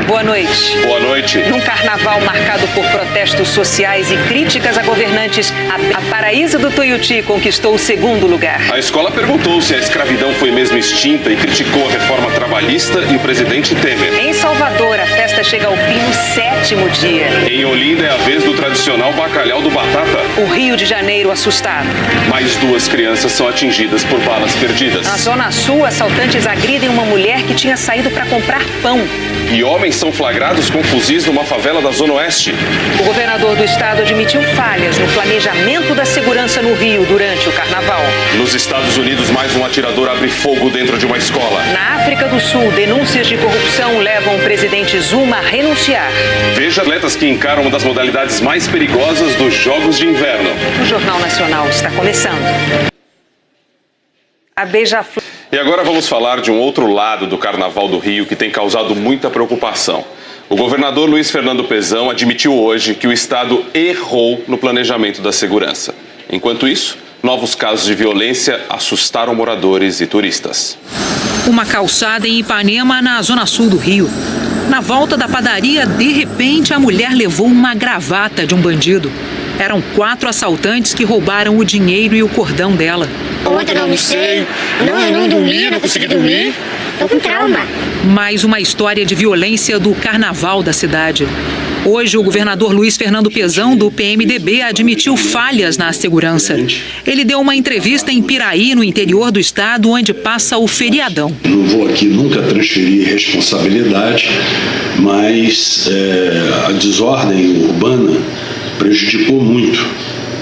Boa noite. Boa noite. Num carnaval marcado por protestos sociais e críticas a governantes, a Paraíso do Tuiuti conquistou o segundo lugar. A escola perguntou se a escravidão foi mesmo extinta e criticou a reforma trabalhista e o presidente Temer. Em Salvador, a festa chega ao fim no 7º dia. Em Olinda é a vez do tradicional bacalhau do Batata. O Rio de Janeiro assustado. Mais 2 crianças são atingidas por balas perdidas. Na Zona Sul, assaltantes agridem uma mulher que tinha saído para comprar pão. E homens são flagrados com fuzis numa favela da Zona Oeste. O governador do estado admitiu falhas no planejamento da segurança no Rio durante o carnaval. Nos Estados Unidos, mais um atirador abre fogo dentro de uma escola. Na África do Sul, denúncias de corrupção levam o presidente Zuma a renunciar. Veja atletas que encaram uma das modalidades mais perigosas dos Jogos de Inverno. O Jornal Nacional está começando. A Beija-Flor. E agora vamos falar de um outro lado do Carnaval do Rio que tem causado muita preocupação. O governador Luiz Fernando Pezão admitiu hoje que o estado errou no planejamento da segurança. Enquanto isso, novos casos de violência assustaram moradores e turistas. Uma calçada em Ipanema, na zona sul do Rio. Na volta da padaria, de repente, a mulher levou uma gravata de um bandido. Eram 4 assaltantes que roubaram o dinheiro e o cordão dela. Ontem não almocei, não dormi, não consegui dormir. Tô com trauma. Mais uma história de violência do carnaval da cidade. Hoje, o governador Luiz Fernando Pezão, do PMDB, admitiu falhas na segurança. Ele deu uma entrevista em Piraí, no interior do estado, onde passa o feriadão. Não vou aqui nunca transferir responsabilidade, mas a desordem urbana prejudicou muito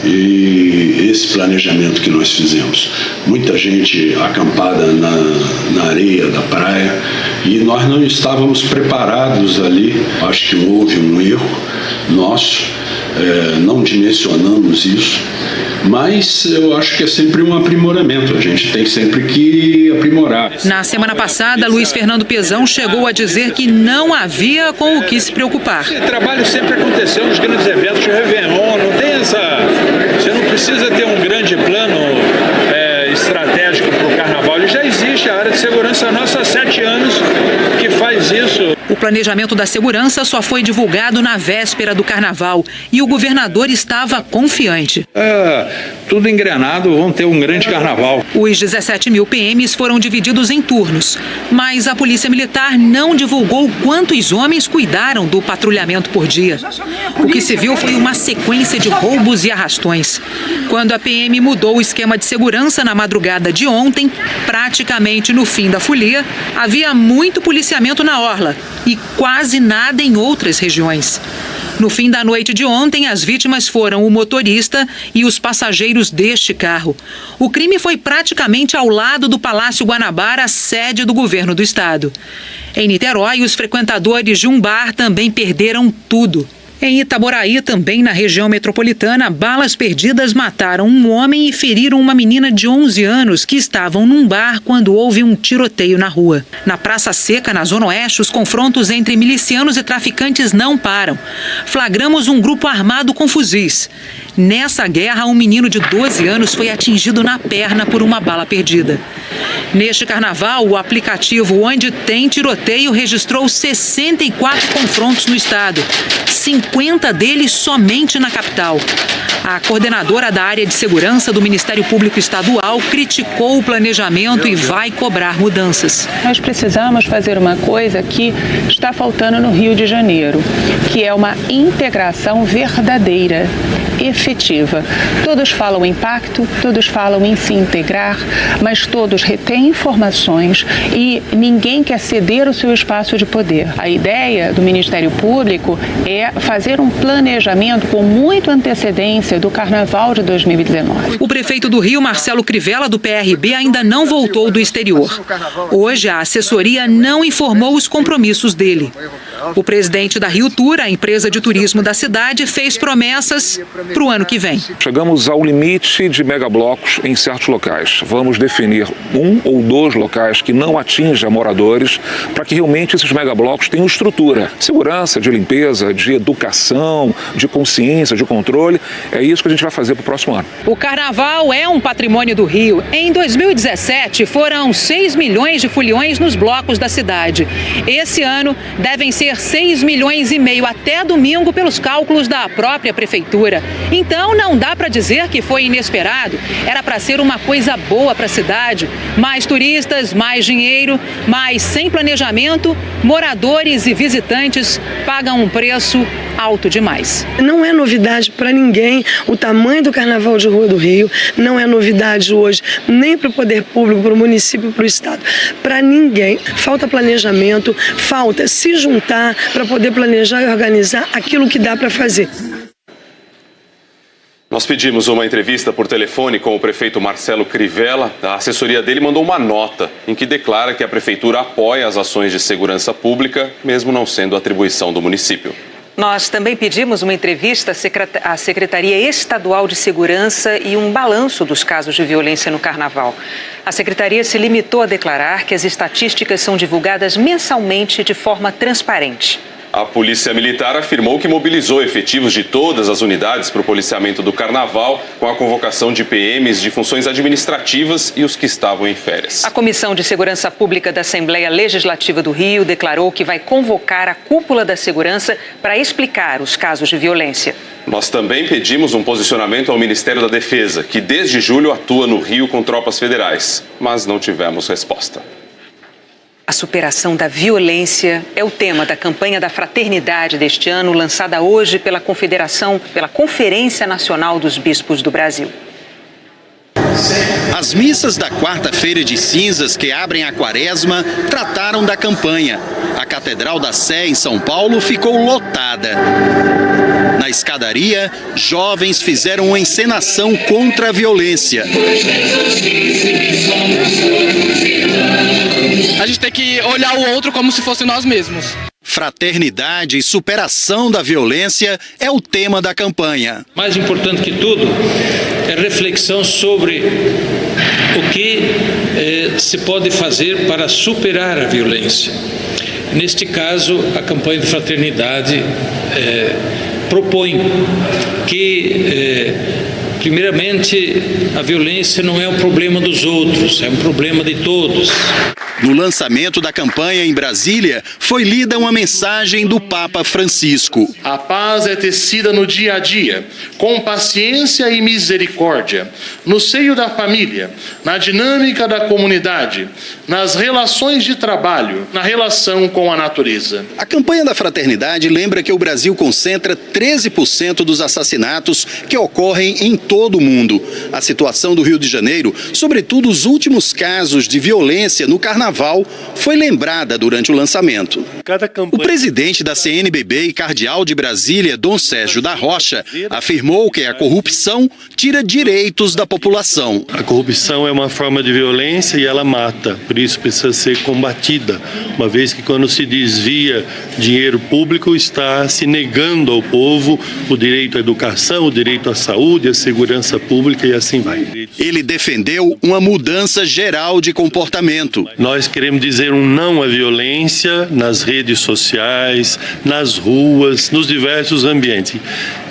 e esse planejamento que nós fizemos. Muita gente acampada na areia da praia e nós não estávamos preparados ali. Acho que houve um erro nosso, não dimensionamos isso, mas eu acho que é sempre um aprimoramento, a gente tem sempre que aprimorar. Na semana passada, Luiz Fernando Pezão chegou a dizer que não havia com o que se preocupar. Esse trabalho sempre aconteceu nos grandes eventos de Réveillon, não tem essa... Você não precisa ter um grande plano estratégico para o carnaval, ele já existe, a área de segurança nossa há 7 anos que faz isso. O planejamento da segurança só foi divulgado na véspera do carnaval e o governador estava confiante. Tudo engrenado, vão ter um grande carnaval. Os 17 mil PMs foram divididos em turnos, mas a Polícia Militar não divulgou quantos homens cuidaram do patrulhamento por dia. O que se viu foi uma sequência de roubos e arrastões. Quando a PM mudou o esquema de segurança na madrugada de ontem, praticamente no fim da folia, havia muito policiamento na orla e quase nada em outras regiões. No fim da noite de ontem, as vítimas foram o motorista e os passageiros deste carro. O crime foi praticamente ao lado do Palácio Guanabara, sede do governo do estado. Em Niterói, os frequentadores de um bar também perderam tudo. Em Itaboraí, também na região metropolitana, balas perdidas mataram um homem e feriram uma menina de 11 anos que estavam num bar quando houve um tiroteio na rua. Na Praça Seca, na Zona Oeste, os confrontos entre milicianos e traficantes não param. Flagramos um grupo armado com fuzis. Nessa guerra, um menino de 12 anos foi atingido na perna por uma bala perdida. Neste carnaval, o aplicativo Onde Tem Tiroteio registrou 64 confrontos no estado, 50 deles somente na capital. A coordenadora da área de segurança do Ministério Público Estadual criticou o planejamento e vai cobrar mudanças. Nós precisamos fazer uma coisa que está faltando no Rio de Janeiro, que é uma integração verdadeira, efetiva. Todos falam em pacto, todos falam em se integrar, mas todos retêm informações e ninguém quer ceder o seu espaço de poder. A ideia do Ministério Público é fazer um planejamento com muita antecedência do Carnaval de 2019. O prefeito do Rio, Marcelo Crivella, do PRB, ainda não voltou do exterior. Hoje, a assessoria não informou os compromissos dele. O presidente da Rio Tour, a empresa de turismo da cidade, fez promessas para o ano que vem. Chegamos ao limite de megablocos em certos locais. Vamos definir 1 ou 2 locais que não atinjam moradores para que realmente esses megablocos tenham estrutura. Segurança, de limpeza, de educação, de consciência, de controle. É isso que a gente vai fazer para o próximo ano. O carnaval é um patrimônio do Rio. Em 2017, foram 6 milhões de foliões nos blocos da cidade. Esse ano devem ser ser 6,5 milhões até domingo pelos cálculos da própria prefeitura. Então não dá para dizer que foi inesperado. Era para ser uma coisa boa para a cidade. Mais turistas, mais dinheiro, mas sem planejamento, moradores e visitantes pagam um preço alto demais. Não é novidade para ninguém o tamanho do Carnaval de Rua do Rio, não é novidade hoje nem para o poder público, para o município, para o estado, para ninguém. Falta planejamento, falta se juntar para poder planejar e organizar aquilo que dá para fazer. Nós pedimos uma entrevista por telefone com o prefeito Marcelo Crivella. A assessoria dele mandou uma nota em que declara que a prefeitura apoia as ações de segurança pública, mesmo não sendo atribuição do município. Nós também pedimos uma entrevista à Secretaria Estadual de Segurança e um balanço dos casos de violência no Carnaval. A Secretaria se limitou a declarar que as estatísticas são divulgadas mensalmente de forma transparente. A Polícia Militar afirmou que mobilizou efetivos de todas as unidades para o policiamento do Carnaval, com a convocação de PMs de funções administrativas e os que estavam em férias. A Comissão de Segurança Pública da Assembleia Legislativa do Rio declarou que vai convocar a cúpula da segurança para explicar os casos de violência. Nós também pedimos um posicionamento ao Ministério da Defesa, que desde julho atua no Rio com tropas federais, mas não tivemos resposta. A superação da violência é o tema da campanha da Fraternidade deste ano, lançada hoje pela Conferência Nacional dos Bispos do Brasil. As missas da quarta-feira de cinzas que abrem a quaresma trataram da campanha. A Catedral da Sé, em São Paulo, ficou lotada. Na escadaria, jovens fizeram uma encenação contra a violência. A gente tem que olhar o outro como se fosse nós mesmos. Fraternidade e superação da violência é o tema da campanha. Mais importante que tudo é reflexão sobre o que se pode fazer para superar a violência. Neste caso, a campanha de fraternidade propõe que, primeiramente, a violência não é um problema dos outros, é um problema de todos. No lançamento da campanha em Brasília, foi lida uma mensagem do Papa Francisco. A paz é tecida no dia a dia, com paciência e misericórdia, no seio da família, na dinâmica da comunidade, nas relações de trabalho, na relação com a natureza. A campanha da Fraternidade lembra que o Brasil concentra 13% dos assassinatos que ocorrem em todo o mundo. A situação do Rio de Janeiro, sobretudo os últimos casos de violência no Carnaval, foi lembrada durante o lançamento. O presidente da CNBB e cardeal de Brasília, Dom Sérgio da Rocha, afirmou que a corrupção tira direitos da população. A corrupção é uma forma de violência e ela mata, por isso precisa ser combatida, uma vez que quando se desvia dinheiro público está se negando ao povo o direito à educação, o direito à saúde, à segurança pública e assim vai. Ele defendeu uma mudança geral de comportamento. Nós queremos dizer um não à violência nas redes sociais, nas ruas, nos diversos ambientes.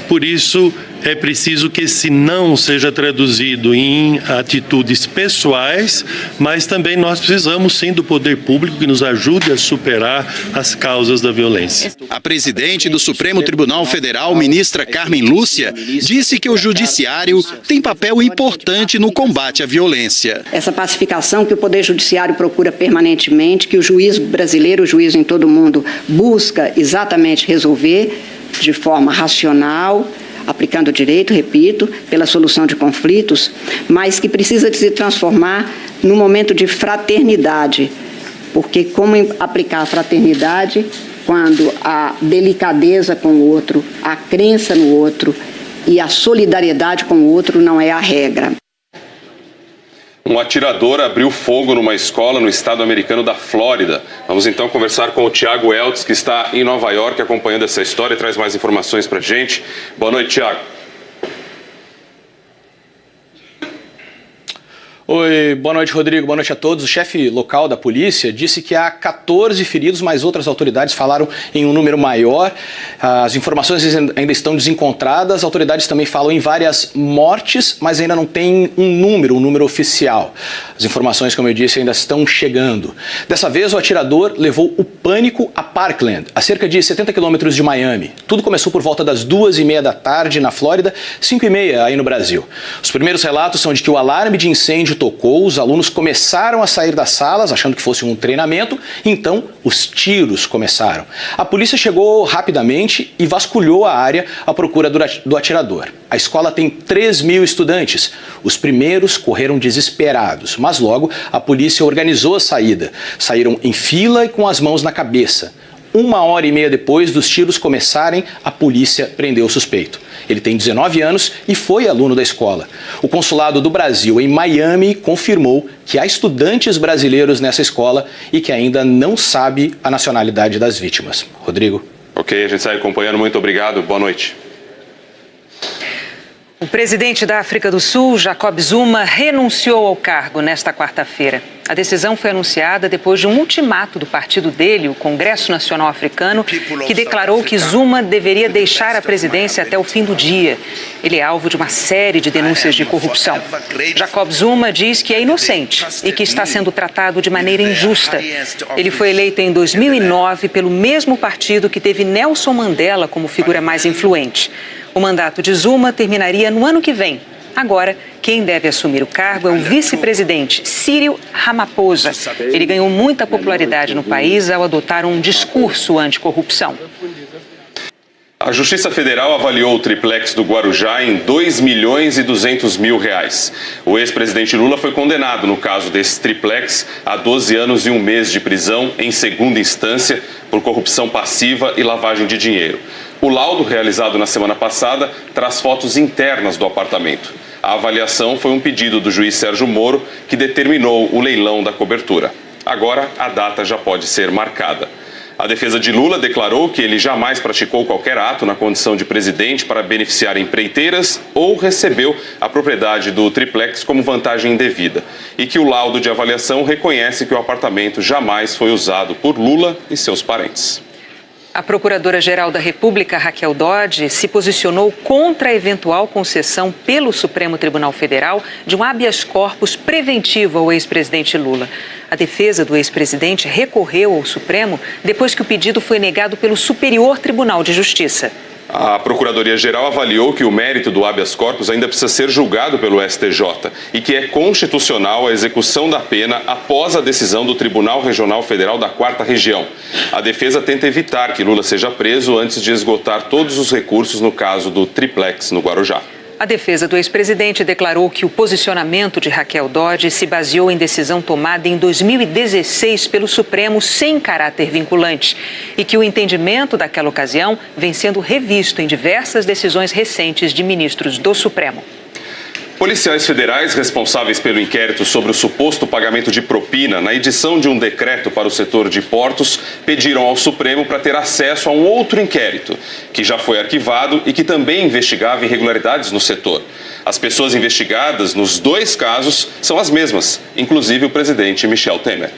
Por isso, é preciso que esse não seja traduzido em atitudes pessoais, mas também nós precisamos, sim, do poder público que nos ajude a superar as causas da violência. A presidente do Supremo Tribunal Federal, ministra Carmen Lúcia, disse que o judiciário tem papel importante no combate à violência. Essa pacificação que o Poder Judiciário procura permanentemente, que o juiz brasileiro, o juiz em todo o mundo, busca exatamente resolver de forma racional, aplicando o direito, repito, pela solução de conflitos, mas que precisa de se transformar num momento de fraternidade, porque como aplicar a fraternidade quando a delicadeza com o outro, a crença no outro e a solidariedade com o outro não é a regra. Um atirador abriu fogo numa escola no estado americano da Flórida. Vamos então conversar com o Tiago Eltz, que está em Nova York acompanhando essa história e traz mais informações para a gente. Boa noite, Tiago. Oi, boa noite, Rodrigo. Boa noite a todos. O chefe local da polícia disse que há 14 feridos, mas outras autoridades falaram em um número maior. As informações ainda estão desencontradas. As autoridades também falam em várias mortes, mas ainda não tem um número oficial. As informações, como eu disse, ainda estão chegando. Dessa vez, o atirador levou o pânico a Parkland, a cerca de 70 quilômetros de Miami. Tudo começou por volta das 2h30 da tarde na Flórida, 5h30 aí no Brasil. Os primeiros relatos são de que o alarme de incêndio tocou, os alunos começaram a sair das salas, achando que fosse um treinamento, então os tiros começaram. A polícia chegou rapidamente e vasculhou a área à procura do atirador. A escola tem 3.000 estudantes. Os primeiros correram desesperados, mas logo a polícia organizou a saída. Saíram em fila e com as mãos na cabeça. 1h30 depois dos tiros começarem, a polícia prendeu o suspeito. Ele tem 19 anos e foi aluno da escola. O consulado do Brasil em Miami confirmou que há estudantes brasileiros nessa escola e que ainda não sabe a nacionalidade das vítimas. Rodrigo. Ok, a gente segue acompanhando. Muito obrigado. Boa noite. O presidente da África do Sul, Jacob Zuma, renunciou ao cargo nesta quarta-feira. A decisão foi anunciada depois de um ultimato do partido dele, o Congresso Nacional Africano, que declarou que Zuma deveria deixar a presidência até o fim do dia. Ele é alvo de uma série de denúncias de corrupção. Jacob Zuma diz que é inocente e que está sendo tratado de maneira injusta. Ele foi eleito em 2009 pelo mesmo partido que teve Nelson Mandela como figura mais influente. O mandato de Zuma terminaria no ano que vem. Agora, quem deve assumir o cargo é o vice-presidente Cyril Ramaphosa. Ele ganhou muita popularidade no país ao adotar um discurso anticorrupção. A Justiça Federal avaliou o triplex do Guarujá em R$2.200.000. O ex-presidente Lula foi condenado no caso desse triplex a 12 anos e 1 mês de prisão em segunda instância por corrupção passiva e lavagem de dinheiro. O laudo, realizado na semana passada, traz fotos internas do apartamento. A avaliação foi um pedido do juiz Sérgio Moro, que determinou o leilão da cobertura. Agora, a data já pode ser marcada. A defesa de Lula declarou que ele jamais praticou qualquer ato na condição de presidente para beneficiar empreiteiras ou recebeu a propriedade do triplex como vantagem indevida e que o laudo de avaliação reconhece que o apartamento jamais foi usado por Lula e seus parentes. A Procuradora-Geral da República, Raquel Dodge, se posicionou contra a eventual concessão pelo Supremo Tribunal Federal de um habeas corpus preventivo ao ex-presidente Lula. A defesa do ex-presidente recorreu ao Supremo depois que o pedido foi negado pelo Superior Tribunal de Justiça. A Procuradoria-Geral avaliou que o mérito do habeas corpus ainda precisa ser julgado pelo STJ e que é constitucional a execução da pena após a decisão do Tribunal Regional Federal da 4ª Região. A defesa tenta evitar que Lula seja preso antes de esgotar todos os recursos no caso do triplex no Guarujá. A defesa do ex-presidente declarou que o posicionamento de Raquel Dodge se baseou em decisão tomada em 2016 pelo Supremo sem caráter vinculante e que o entendimento daquela ocasião vem sendo revisto em diversas decisões recentes de ministros do Supremo. Policiais federais responsáveis pelo inquérito sobre o suposto pagamento de propina na edição de um decreto para o setor de portos pediram ao Supremo para ter acesso a um outro inquérito, que já foi arquivado e que também investigava irregularidades no setor. As pessoas investigadas nos 2 casos são as mesmas, inclusive o presidente Michel Temer.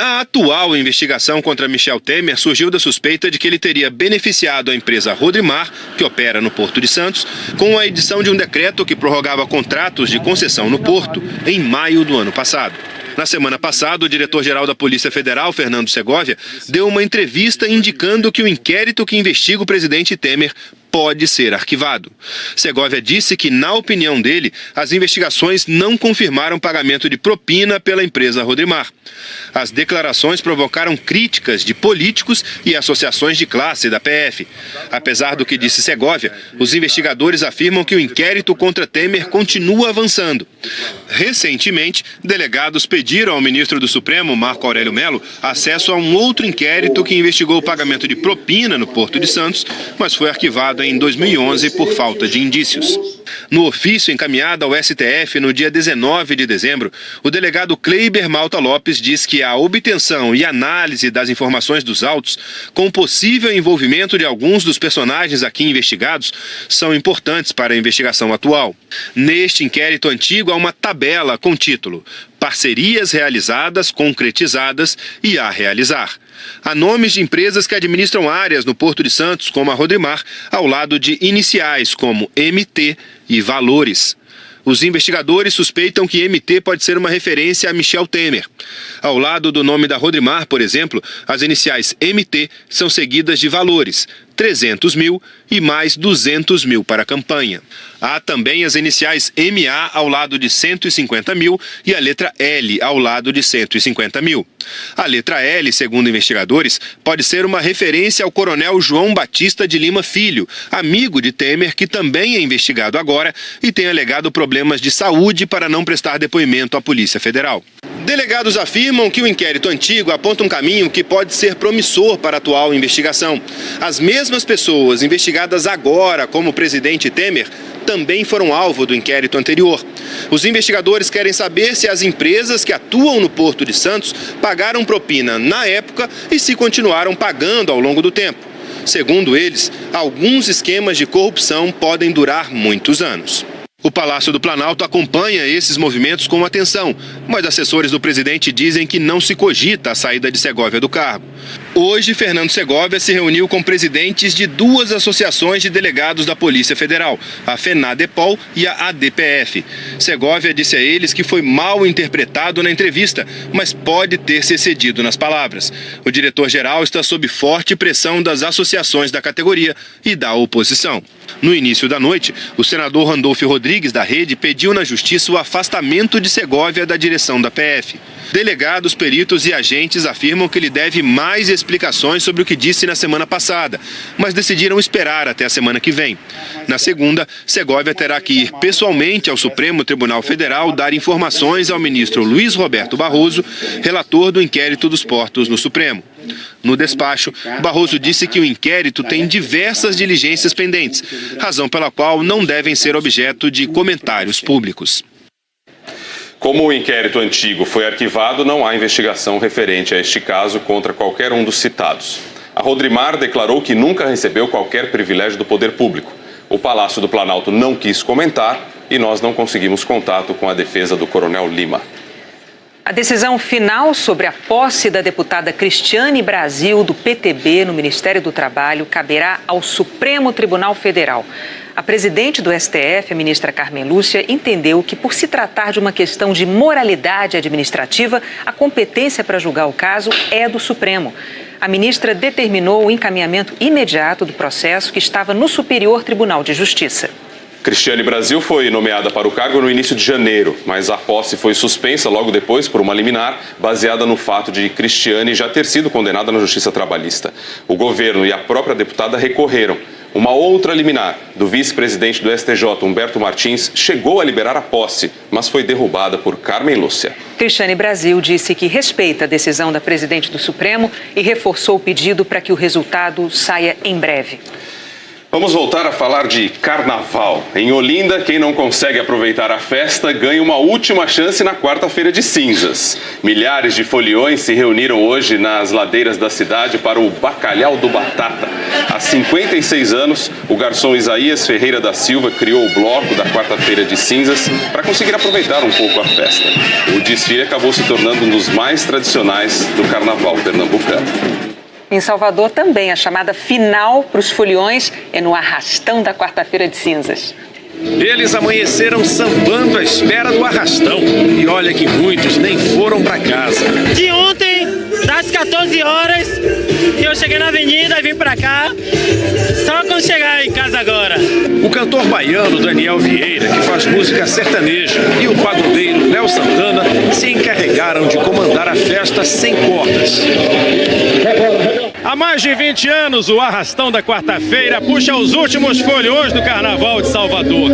A atual investigação contra Michel Temer surgiu da suspeita de que ele teria beneficiado a empresa Rodrimar, que opera no Porto de Santos, com a edição de um decreto que prorrogava contratos de concessão no Porto em maio do ano passado. Na semana passada, o diretor-geral da Polícia Federal, Fernando Segovia, deu uma entrevista indicando que o inquérito que investiga o presidente Temer pode ser arquivado. Segovia disse que, na opinião dele, as investigações não confirmaram pagamento de propina pela empresa Rodrimar. As declarações provocaram críticas de políticos e associações de classe da PF. Apesar do que disse Segovia, os investigadores afirmam que o inquérito contra Temer continua avançando. Recentemente, delegados pediram ao ministro do Supremo, Marco Aurélio Mello, acesso a um outro inquérito que investigou o pagamento de propina no Porto de Santos, mas foi arquivado julgado em 2011 por falta de indícios. No ofício encaminhado ao STF no dia 19 de dezembro, o delegado Kleiber Malta Lopes diz que a obtenção e análise das informações dos autos, com possível envolvimento de alguns dos personagens aqui investigados, são importantes para a investigação atual. Neste inquérito antigo há uma tabela com título Parcerias realizadas, concretizadas e a realizar. Há nomes de empresas que administram áreas no Porto de Santos, como a Rodrimar, ao lado de iniciais como MT e Valores. Os investigadores suspeitam que MT pode ser uma referência a Michel Temer. Ao lado do nome da Rodrimar, por exemplo, as iniciais MT são seguidas de valores, 300 mil e mais 200 mil para a campanha. Há também as iniciais MA ao lado de 150 mil e a letra L ao lado de 150 mil. A letra L, segundo investigadores, pode ser uma referência ao coronel João Batista de Lima Filho, amigo de Temer, que também é investigado agora e tem alegado problemas de saúde para não prestar depoimento à Polícia Federal. Delegados afirmam que o inquérito antigo aponta um caminho que pode ser promissor para a atual investigação. As mesmas pessoas investigadas agora como o presidente Temer também foram alvo do inquérito anterior. Os investigadores querem saber se as empresas que atuam no Porto de Santos pagaram propina na época e se continuaram pagando ao longo do tempo. Segundo eles, alguns esquemas de corrupção podem durar muitos anos. O Palácio do Planalto acompanha esses movimentos com atenção, mas assessores do presidente dizem que não se cogita a saída de Segovia do cargo. Hoje, Fernando Segovia se reuniu com presidentes de duas associações de delegados da Polícia Federal, a FENADEPOL e a ADPF. Segovia disse a eles que foi mal interpretado na entrevista, mas pode ter se excedido nas palavras. O diretor-geral está sob forte pressão das associações da categoria e da oposição. No início da noite, o senador Randolfo Rodrigues, da Rede, pediu na Justiça o afastamento de Segovia da direção da PF. Delegados, peritos e agentes afirmam que ele deve mais explicações sobre o que disse na semana passada, mas decidiram esperar até a semana que vem. Na segunda, Segovia terá que ir pessoalmente ao Supremo Tribunal Federal dar informações ao ministro Luiz Roberto Barroso, relator do inquérito dos portos no Supremo. No despacho, Barroso disse que o inquérito tem diversas diligências pendentes, razão pela qual não devem ser objeto de comentários públicos. Como o inquérito antigo foi arquivado, não há investigação referente a este caso contra qualquer um dos citados. A Rodrimar declarou que nunca recebeu qualquer privilégio do poder público. O Palácio do Planalto não quis comentar e nós não conseguimos contato com a defesa do Coronel Lima. A decisão final sobre a posse da deputada Cristiane Brasil, do PTB, no Ministério do Trabalho, caberá ao Supremo Tribunal Federal. A presidente do STF, a ministra Carmen Lúcia, entendeu que, por se tratar de uma questão de moralidade administrativa, a competência para julgar o caso é do Supremo. A ministra determinou o encaminhamento imediato do processo que estava no Superior Tribunal de Justiça. Cristiane Brasil foi nomeada para o cargo no início de janeiro, mas a posse foi suspensa logo depois por uma liminar baseada no fato de Cristiane já ter sido condenada na Justiça Trabalhista. O governo e a própria deputada recorreram. Uma outra liminar do vice-presidente do STJ, Humberto Martins, chegou a liberar a posse, mas foi derrubada por Carmen Lúcia. Cristiane Brasil disse que respeita a decisão da presidente do Supremo e reforçou o pedido para que o resultado saia em breve. Vamos voltar a falar de carnaval. Em Olinda, quem não consegue aproveitar a festa ganha uma última chance na quarta-feira de cinzas. Milhares de foliões se reuniram hoje nas ladeiras da cidade para o Bacalhau do Batata. Há 56 anos, o garçom Isaías Ferreira da Silva criou o bloco da quarta-feira de cinzas para conseguir aproveitar um pouco a festa. O desfile acabou se tornando um dos mais tradicionais do carnaval pernambucano. Em Salvador também, a chamada final para os foliões é no arrastão da quarta-feira de cinzas. Eles amanheceram sambando à espera do arrastão. E olha que muitos nem foram para casa. De ontem, das 14 horas, eu cheguei na avenida e vim para cá, só quando chegar em casa agora. O cantor baiano Daniel Vieira, que faz música sertaneja, e o pagodeiro Léo Santana se encarregaram de comandar a festa sem cordas. Há mais de 20 anos, o Arrastão da Quarta-feira puxa os últimos foliões do Carnaval de Salvador.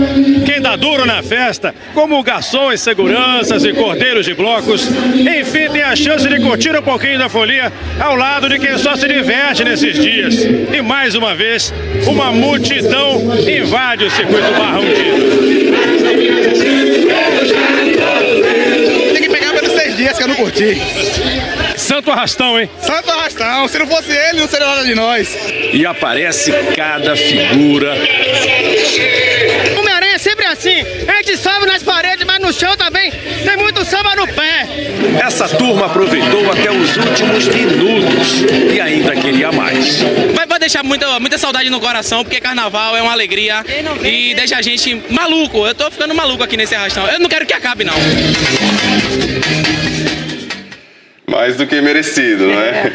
Quem dá duro na festa, como garçons, seguranças e cordeiros de blocos, enfim, tem a chance de curtir um pouquinho da folia ao lado de quem só se diverte nesses dias. E mais uma vez, uma multidão invade o circuito Barrão-Dito. Tem que pegar pelos 6 dias que eu não curti. Santo Arrastão, hein? Santo Arrastão. Se não fosse ele, não seria nada de nós. E aparece cada figura. O Homem-Aranha é sempre assim. A gente sobe nas paredes, mas no chão também tem muito samba no pé. Essa turma aproveitou até os últimos minutos e ainda queria mais. Vai deixar muita saudade no coração, porque carnaval é uma alegria e deixa a gente maluco. Eu tô ficando maluco aqui nesse arrastão. Eu não quero que acabe, não. Mais do que merecido, não é?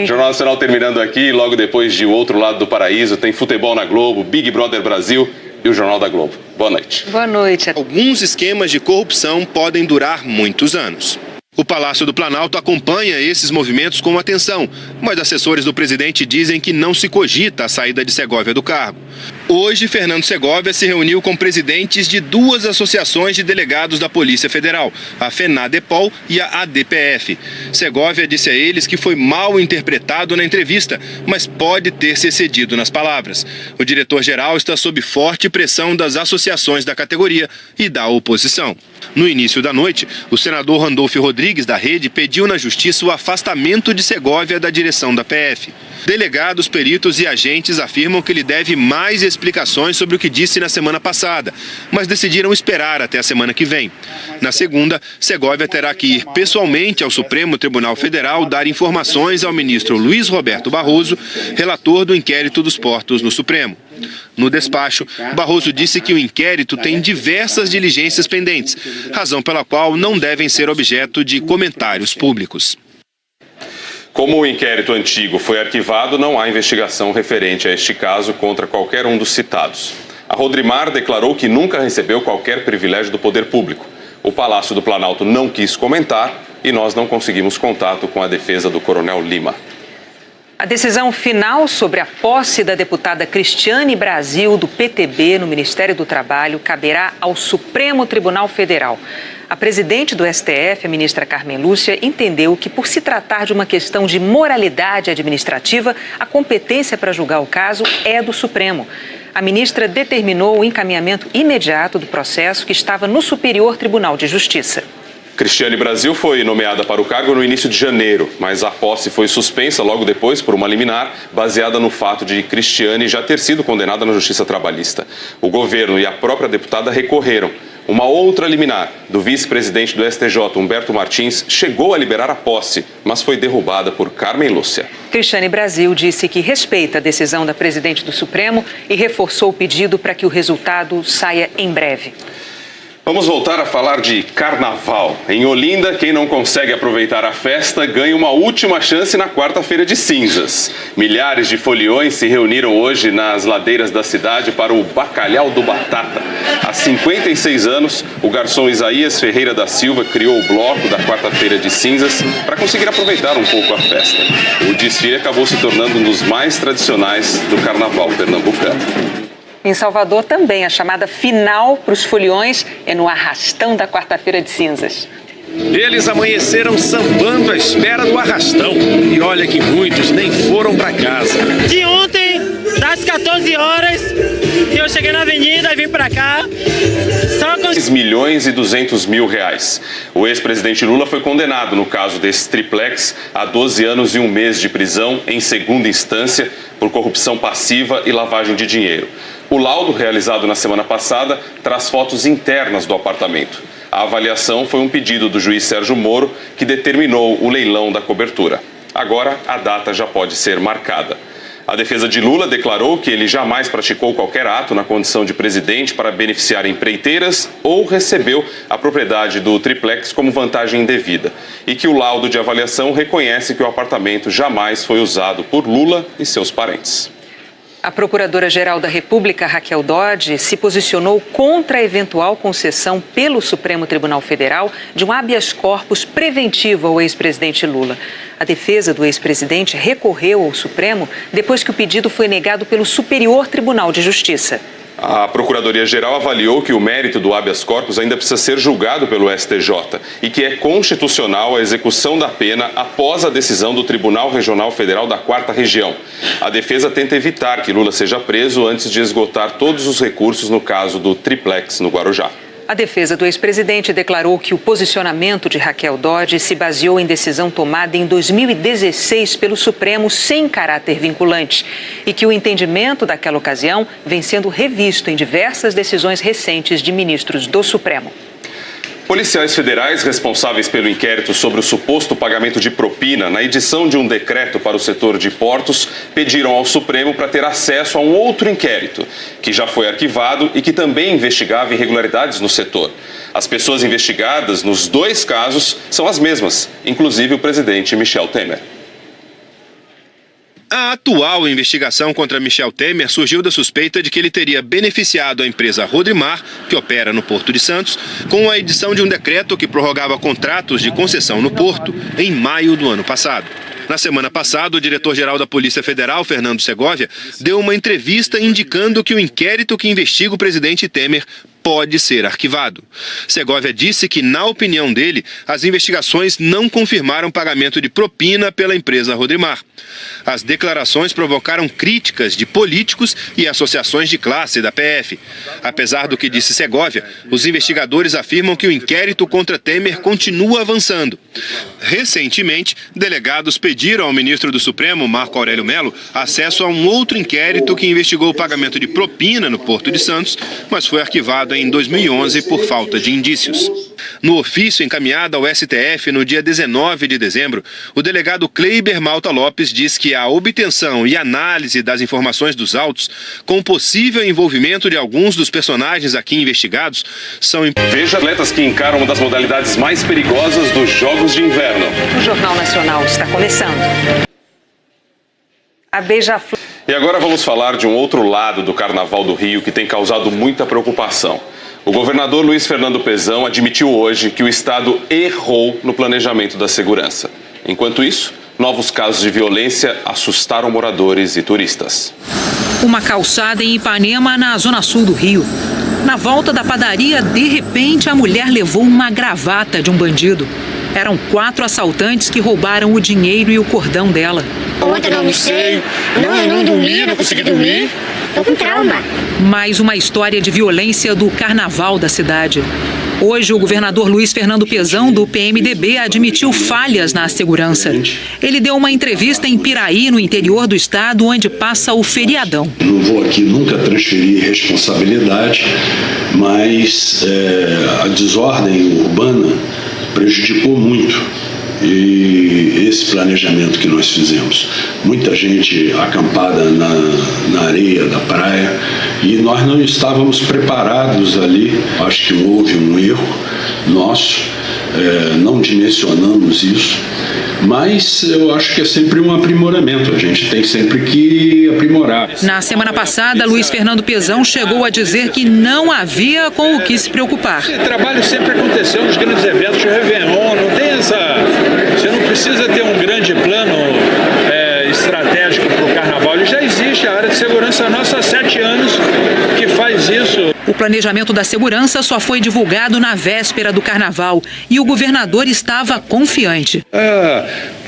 Jornal Nacional terminando aqui, logo depois de O Outro Lado do Paraíso, tem futebol na Globo, Big Brother Brasil e o Jornal da Globo. Boa noite. Boa noite. Alguns esquemas de corrupção podem durar muitos anos. O Palácio do Planalto acompanha esses movimentos com atenção, mas assessores do presidente dizem que não se cogita a saída de Segovia do cargo. Hoje, Fernando Segovia se reuniu com presidentes de 2 associações de delegados da Polícia Federal, a FENADEPOL e a ADPF. Segovia disse a eles que foi mal interpretado na entrevista, mas pode ter se excedido nas palavras. O diretor-geral está sob forte pressão das associações da categoria e da oposição. No início da noite, o senador Randolfo Rodrigues, da Rede, pediu na Justiça o afastamento de Segovia da direção da PF. Delegados, peritos e agentes afirmam que ele deve mais explicações sobre o que disse na semana passada, mas decidiram esperar até a semana que vem. Na segunda, Segovia terá que ir pessoalmente ao Supremo Tribunal Federal dar informações ao ministro Luiz Roberto Barroso, relator do inquérito dos portos no Supremo. No despacho, Barroso disse que o inquérito tem diversas diligências pendentes, razão pela qual não devem ser objeto de comentários públicos. Como o inquérito antigo foi arquivado, não há investigação referente a este caso contra qualquer um dos citados. A Rodrimar declarou que nunca recebeu qualquer privilégio do poder público. O Palácio do Planalto não quis comentar e nós não conseguimos contato com a defesa do Coronel Lima. A decisão final sobre a posse da deputada Cristiane Brasil, do PTB, no Ministério do Trabalho, caberá ao Supremo Tribunal Federal. A presidente do STF, a ministra Carmen Lúcia, entendeu que, por se tratar de uma questão de moralidade administrativa, a competência para julgar o caso é do Supremo. A ministra determinou o encaminhamento imediato do processo que estava no Superior Tribunal de Justiça. Cristiane Brasil foi nomeada para o cargo no início de janeiro, mas a posse foi suspensa logo depois por uma liminar baseada no fato de Cristiane já ter sido condenada na Justiça Trabalhista. O governo e a própria deputada recorreram. Uma outra liminar do vice-presidente do STJ, Humberto Martins, chegou a liberar a posse, mas foi derrubada por Carmen Lúcia. Cristiane Brasil disse que respeita a decisão da presidente do Supremo e reforçou o pedido para que o resultado saia em breve. Vamos voltar a falar de carnaval. Em Olinda, quem não consegue aproveitar a festa ganha uma última chance na quarta-feira de cinzas. Milhares de foliões se reuniram hoje nas ladeiras da cidade para o Bacalhau do Batata. Há 56 anos, o garçom Isaías Ferreira da Silva criou o bloco da quarta-feira de cinzas para conseguir aproveitar um pouco a festa. O desfile acabou se tornando um dos mais tradicionais do carnaval pernambucano. Em Salvador também, a chamada final para os foliões é no Arrastão da quarta-feira de cinzas. Eles amanheceram sambando à espera do arrastão. E olha que muitos nem foram para casa. De ontem, das 14 horas, eu cheguei na avenida e vim para cá. Só com... 6 milhões e 200 mil reais. O ex-presidente Lula foi condenado no caso desse triplex a 12 anos e 1 mês de prisão em segunda instância por corrupção passiva e lavagem de dinheiro. O laudo, realizado na semana passada, traz fotos internas do apartamento. A avaliação foi um pedido do juiz Sérgio Moro, que determinou o leilão da cobertura. Agora, a data já pode ser marcada. A defesa de Lula declarou que ele jamais praticou qualquer ato na condição de presidente para beneficiar empreiteiras ou recebeu a propriedade do triplex como vantagem indevida. E que o laudo de avaliação reconhece que o apartamento jamais foi usado por Lula e seus parentes. A Procuradora-Geral da República, Raquel Dodge, se posicionou contra a eventual concessão pelo Supremo Tribunal Federal de um habeas corpus preventivo ao ex-presidente Lula. A defesa do ex-presidente recorreu ao Supremo depois que o pedido foi negado pelo Superior Tribunal de Justiça. A Procuradoria-Geral avaliou que o mérito do habeas corpus ainda precisa ser julgado pelo STJ e que é constitucional a execução da pena após a decisão do Tribunal Regional Federal da 4ª Região. A defesa tenta evitar que Lula seja preso antes de esgotar todos os recursos no caso do triplex no Guarujá. A defesa do ex-presidente declarou que o posicionamento de Raquel Dodge se baseou em decisão tomada em 2016 pelo Supremo sem caráter vinculante e que o entendimento daquela ocasião vem sendo revisto em diversas decisões recentes de ministros do Supremo. Policiais federais responsáveis pelo inquérito sobre o suposto pagamento de propina na edição de um decreto para o setor de portos pediram ao Supremo para ter acesso a um outro inquérito, que já foi arquivado e que também investigava irregularidades no setor. As pessoas investigadas nos 2 casos são as mesmas, inclusive o presidente Michel Temer. A atual investigação contra Michel Temer surgiu da suspeita de que ele teria beneficiado a empresa Rodrimar, que opera no Porto de Santos, com a edição de um decreto que prorrogava contratos de concessão no Porto em maio do ano passado. Na semana passada, o diretor-geral da Polícia Federal, Fernando Segovia, deu uma entrevista indicando que o inquérito que investiga o presidente Temer pode ser arquivado. Segovia disse que, na opinião dele, as investigações não confirmaram pagamento de propina pela empresa Rodrimar. As declarações provocaram críticas de políticos e associações de classe da PF. Apesar do que disse Segovia, os investigadores afirmam que o inquérito contra Temer continua avançando. Recentemente, delegados pediram ao ministro do Supremo, Marco Aurélio Mello, acesso a um outro inquérito que investigou o pagamento de propina no Porto de Santos, mas foi arquivado em 2011 por falta de indícios. No ofício encaminhado ao STF no dia 19 de dezembro, o delegado Kleiber Malta Lopes diz que a obtenção e análise das informações dos autos, com possível envolvimento de alguns dos personagens aqui investigados, são... Veja atletas que encaram uma das modalidades mais perigosas dos Jogos de Inverno. O Jornal Nacional está começando. A Beija-Flor... E agora vamos falar de um outro lado do Carnaval do Rio que tem causado muita preocupação. O governador Luiz Fernando Pezão admitiu hoje que o estado errou no planejamento da segurança. Enquanto isso, novos casos de violência assustaram moradores e turistas. Uma calçada em Ipanema, na zona sul do Rio. Na volta da padaria, de repente, a mulher levou uma gravata de um bandido. Eram 4 assaltantes que roubaram o dinheiro e o cordão dela. Ontem eu não sei, eu não dormi, não consegui dormir. Tô com trauma. Mais uma história de violência do carnaval da cidade. Hoje, o governador Luiz Fernando Pezão, do PMDB, admitiu falhas na segurança. Ele deu uma entrevista em Piraí, no interior do estado, onde passa o feriadão. Não vou aqui nunca transferir responsabilidade, mas a desordem urbana prejudicou muito. E esse planejamento que nós fizemos, muita gente acampada na areia da praia, e nós não estávamos preparados ali. Acho que houve um erro nosso, não dimensionamos isso, mas eu acho que é sempre um aprimoramento, a gente tem sempre que aprimorar. Na semana passada, Luiz Fernando Pezão chegou a dizer que não havia com o que se preocupar. Esse trabalho sempre aconteceu nos grandes eventos de Réveillon, não tem essa... Você não precisa ter um grande plano estratégico para o carnaval, ele já existe, a área de segurança nossa há 7 anos que faz isso. O planejamento da segurança só foi divulgado na véspera do carnaval e o governador estava confiante.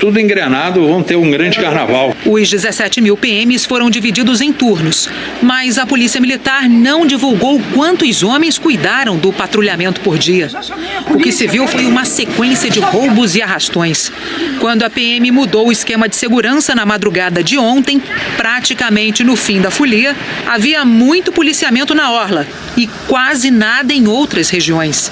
Tudo engrenado, vão ter um grande carnaval. Os 17 mil PMs foram divididos em turnos, mas a Polícia Militar não divulgou quantos homens cuidaram do patrulhamento por dia. O que se viu foi uma sequência de roubos e arrastões. Quando a PM mudou o esquema de segurança na madrugada de ontem, praticamente no fim da folia, havia muito policiamento na orla e quase nada em outras regiões.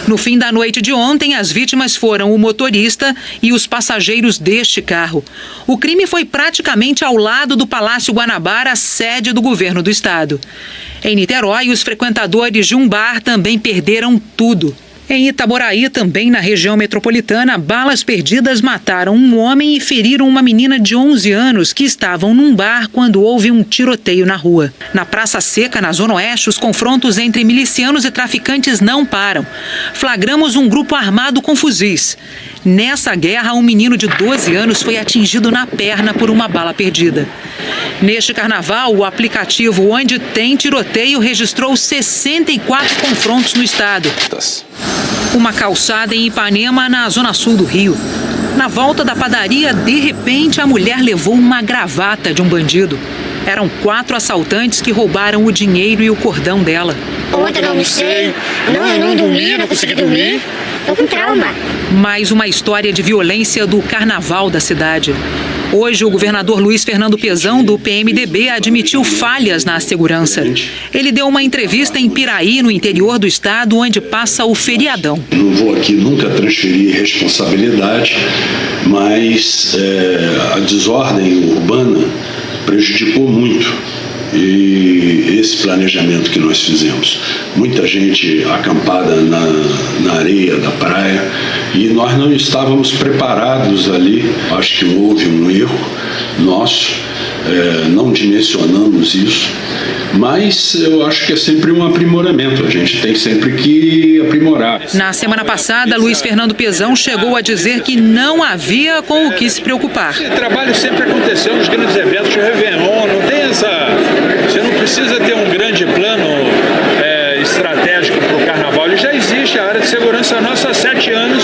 No fim da noite de ontem, as vítimas foram o motorista e os passageiros deste carro. O crime foi praticamente ao lado do Palácio Guanabara, sede do governo do estado. Em Niterói, os frequentadores de um bar também perderam tudo. Em Itaboraí, também na região metropolitana, balas perdidas mataram um homem e feriram uma menina de 11 anos que estavam num bar quando houve um tiroteio na rua. Na Praça Seca, na Zona Oeste, os confrontos entre milicianos e traficantes não param. Flagramos um grupo armado com fuzis. Nessa guerra, um menino de 12 anos foi atingido na perna por uma bala perdida. Neste carnaval, o aplicativo Onde Tem Tiroteio registrou 64 confrontos no estado. Uma calçada em Ipanema, na zona sul do Rio. Na volta da padaria, de repente, a mulher levou uma gravata de um bandido. Eram 4 assaltantes que roubaram o dinheiro e o cordão dela. Ontem eu não sei, eu não dormi, não consegui dormir. Tô com trauma. Mais uma história de violência do carnaval da cidade. Hoje, o governador Luiz Fernando Pezão, do PMDB, admitiu falhas na segurança. Ele deu uma entrevista em Piraí, no interior do estado, onde passa o feriadão. Não vou aqui nunca transferir responsabilidade, mas a desordem urbana prejudicou muito. E esse planejamento que nós fizemos, muita gente acampada na areia da praia, e nós não estávamos preparados ali. Acho que houve um erro nosso, não dimensionamos isso, mas eu acho que é sempre um aprimoramento, a gente tem sempre que aprimorar. Na semana passada, Luiz Fernando Pezão chegou a dizer que não havia com o que se preocupar. Esse trabalho sempre aconteceu nos grandes eventos de Réveillon, não tem essa... Você não precisa ter um grande plano estratégico para o carnaval, ele já existe, a área de segurança nossa há 7 anos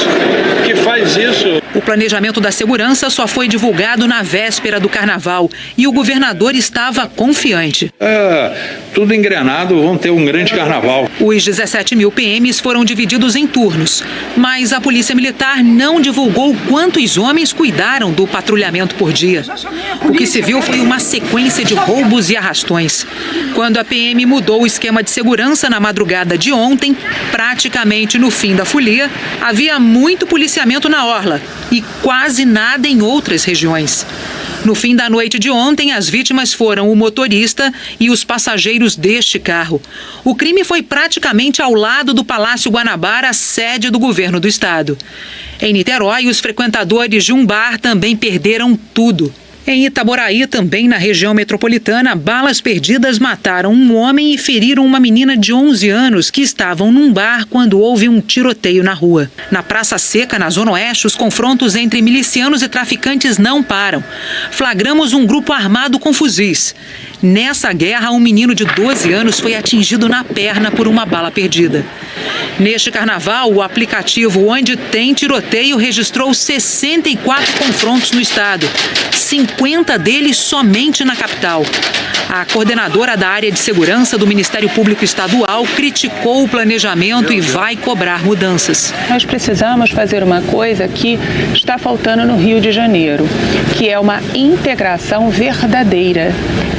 que faz isso. O planejamento da segurança só foi divulgado na véspera do carnaval e o governador estava confiante. Tudo engrenado, vão ter um grande carnaval. Os 17 mil PMs foram divididos em turnos, mas a Polícia Militar não divulgou quantos homens cuidaram do patrulhamento por dia. O que se viu foi uma sequência de roubos e arrastões. Quando a PM mudou o esquema de segurança na madrugada de ontem, praticamente no fim da folia, havia muito policiamento na orla e quase nada em outras regiões. No fim da noite de ontem, as vítimas foram o motorista e os passageiros deste carro. O crime foi praticamente ao lado do Palácio Guanabara, sede do governo do estado. Em Niterói, os frequentadores de um bar também perderam tudo. Em Itaboraí, também na região metropolitana, balas perdidas mataram um homem e feriram uma menina de 11 anos que estavam num bar quando houve um tiroteio na rua. Na Praça Seca, na Zona Oeste, os confrontos entre milicianos e traficantes não param. Flagramos um grupo armado com fuzis. Nessa guerra, um menino de 12 anos foi atingido na perna por uma bala perdida. Neste carnaval, o aplicativo Onde Tem Tiroteio registrou 64 confrontos no estado, 50 deles somente na capital. A coordenadora da área de segurança do Ministério Público Estadual criticou o planejamento e vai cobrar mudanças. Nós precisamos fazer uma coisa que está faltando no Rio de Janeiro, que é uma integração verdadeira,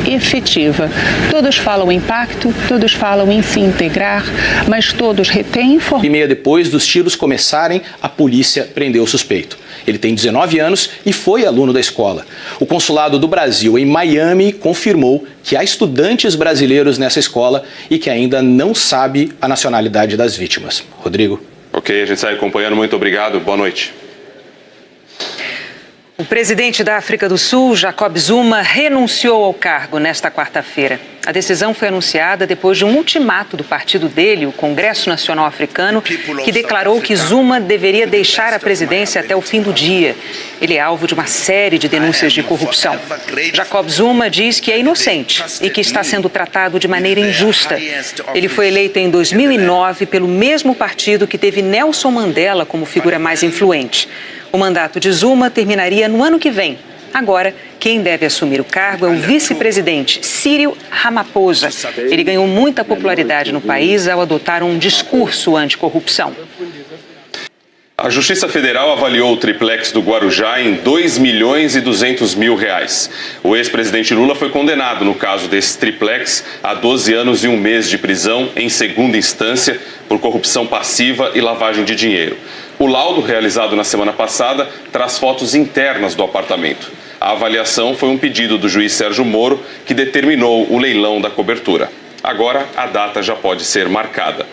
efetiva. Todos falam em pacto, todos falam em se integrar, mas todos retêm informações. E meia depois dos tiros começarem, a polícia prendeu o suspeito. Ele tem 19 anos e foi aluno da escola. O Consulado do Brasil em Miami confirmou que há estudantes brasileiros nessa escola e que ainda não sabe a nacionalidade das vítimas. Rodrigo. Ok, a gente sai acompanhando. Muito obrigado. Boa noite. O presidente da África do Sul, Jacob Zuma, renunciou ao cargo nesta quarta-feira. A decisão foi anunciada depois de um ultimato do partido dele, o Congresso Nacional Africano, que declarou que Zuma deveria deixar a presidência até o fim do dia. Ele é alvo de uma série de denúncias de corrupção. Jacob Zuma diz que é inocente e que está sendo tratado de maneira injusta. Ele foi eleito em 2009 pelo mesmo partido que teve Nelson Mandela como figura mais influente. O mandato de Zuma terminaria no ano que vem. Agora, quem deve assumir o cargo é o vice-presidente Cyril Ramaphosa. Ele ganhou muita popularidade no país ao adotar um discurso anticorrupção. A Justiça Federal avaliou o triplex do Guarujá em R$2.200.000. O ex-presidente Lula foi condenado no caso desse triplex a 12 anos e 1 mês de prisão em segunda instância por corrupção passiva e lavagem de dinheiro. O laudo, realizado na semana passada, traz fotos internas do apartamento. A avaliação foi um pedido do juiz Sérgio Moro, que determinou o leilão da cobertura. Agora, a data já pode ser marcada.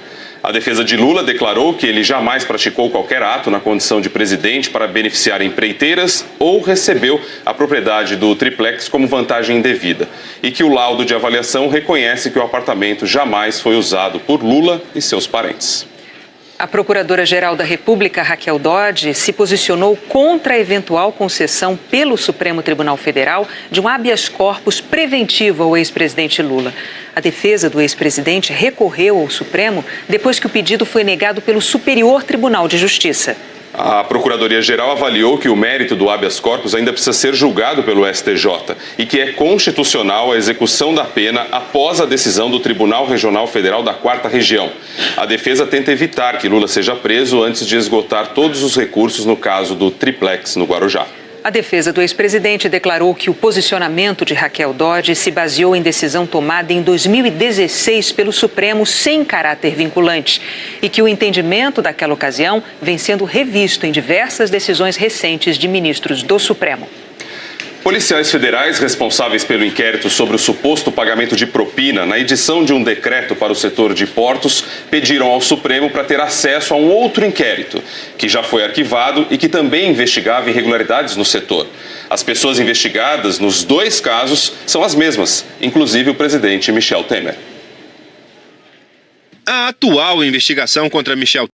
A defesa de Lula declarou que ele jamais praticou qualquer ato na condição de presidente para beneficiar empreiteiras ou recebeu a propriedade do triplex como vantagem indevida e que o laudo de avaliação reconhece que o apartamento jamais foi usado por Lula e seus parentes. A Procuradora-Geral da República, Raquel Dodge, se posicionou contra a eventual concessão pelo Supremo Tribunal Federal de um habeas corpus preventivo ao ex-presidente Lula. A defesa do ex-presidente recorreu ao Supremo depois que o pedido foi negado pelo Superior Tribunal de Justiça. A Procuradoria-Geral avaliou que o mérito do habeas corpus ainda precisa ser julgado pelo STJ e que é constitucional a execução da pena após a decisão do Tribunal Regional Federal da 4ª Região. A defesa tenta evitar que Lula seja preso antes de esgotar todos os recursos no caso do triplex no Guarujá. A defesa do ex-presidente declarou que o posicionamento de Raquel Dodge se baseou em decisão tomada em 2016 pelo Supremo sem caráter vinculante e que o entendimento daquela ocasião vem sendo revisto em diversas decisões recentes de ministros do Supremo. Policiais federais responsáveis pelo inquérito sobre o suposto pagamento de propina na edição de um decreto para o setor de portos pediram ao Supremo para ter acesso a um outro inquérito, que já foi arquivado e que também investigava irregularidades no setor. As pessoas investigadas nos 2 casos são as mesmas, inclusive o presidente Michel Temer. A atual investigação contra Michel